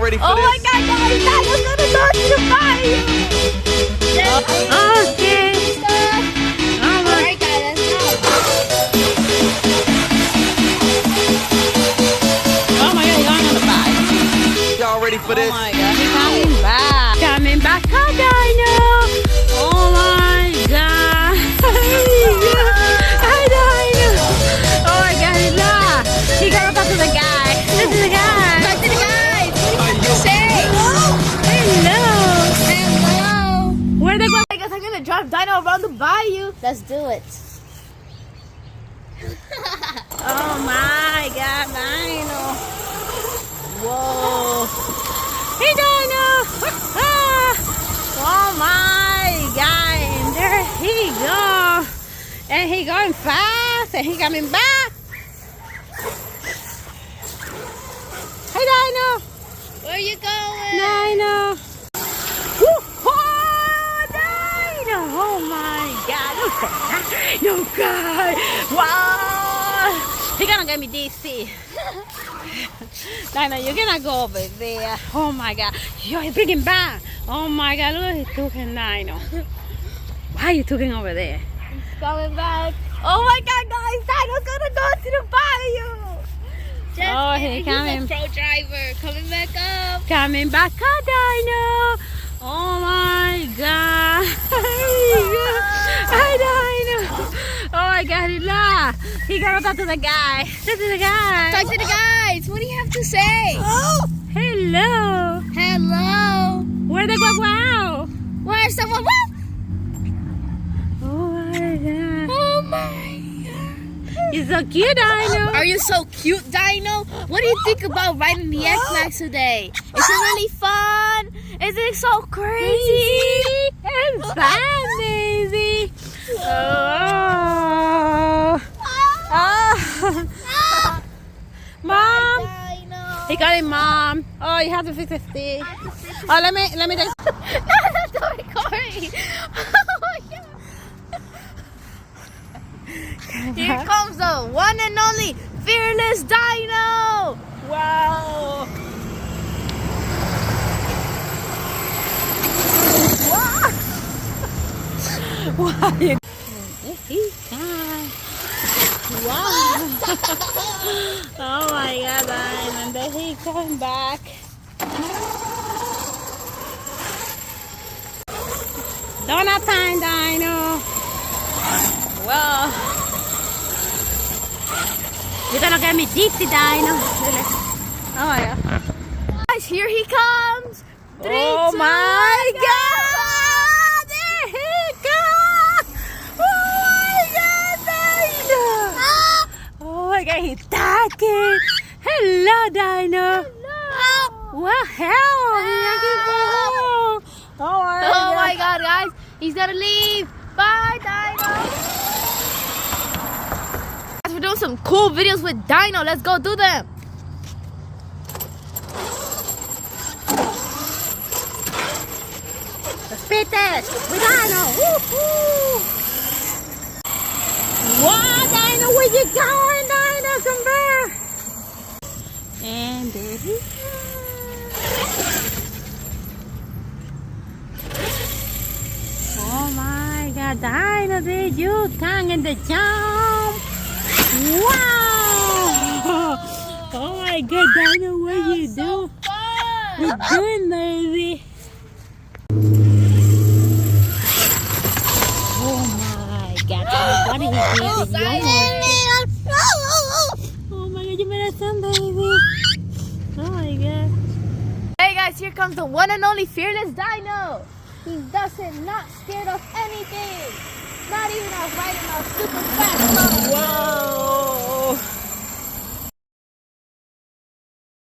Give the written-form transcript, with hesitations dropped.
ready for this? Oh my God, guys, Dino's gonna go to the fire. Okay. Alright, guys, let's go. Oh my God, he's going on the bike. Y'all ready for this? Oh my God, he's coming back. Coming back, hi Dino. Oh my God. Hi Dino. Oh my God, he laughed. He got to talk to the guy. This is the guy. Talk to the guys. What do you say? Hello. Hello. Where they go? I guess I'm gonna drive Dino around the bayou. Let's do it. Oh my God, Dino. Whoa. Hey Dino. Oh my God. And there he goes. And he going fast. And he coming back. Hey Dino. Where you going? Dino. Oh, Dino. Oh my God. Look at that. Look God. Wow. He's gonna get me DC. Dino, you're gonna go over there. Oh my God. Yo, he's bringing back. Oh my God. Look, he's talking Dino. Why are you talking over there? He's coming back. Oh my God, guys. Dino's gonna go to the bayou. Oh, he's coming. He's a pro driver. Coming back up. Coming back up, Dino. Oh my God. Hi, Dino. Oh my God, he laughed. He got to talk to the guy. This is the guy. Talk to the guys. What do you have to say? Oh, hello. Hello. Where they go? Wow. Where's someone? Oh my God. Oh my. You're so cute, Dino. Are you so cute, Dino? What do you think about riding the Xmaxx today? Is it really fun? Is it so crazy? And fun, baby. Oh. Oh. Mom. Dino. He got it, Mom. Oh, you have to fix the stick. Oh, let me take. That's so recording. Oh my God. Here comes the one and only fearless Dino. Wow. Wow. Wow. Wow. Oh my God, Dino. And then he come back. Donut time, Dino. Well, you're gonna get me deeply, Dino. Oh my God. Guys, here he comes. Three, Oh two, my one, God! There he comes! Oh my God, Dino! Oh my God, he's talking. Hello, Dino. Hello. Well, hell, oh my God, guys. He's gonna leave. Bye, Dino. Guys, we're doing some cool videos with Dino. Let's go do them. The speed test with Dino. Woo-hoo. Wow, Dino, where you going, Dino? Come back. And there he goes. Oh my God, Dino, did you tongue in the jump? Wow! Oh my God, Dino, what you do? What you doing, baby? Oh my God, what did he do? Oh my God, you made a sound, baby. Oh my God. Hey guys, here comes the one and only fearless Dino. He doesn't not scared of anything. Not even of riding a super fast car. Wow.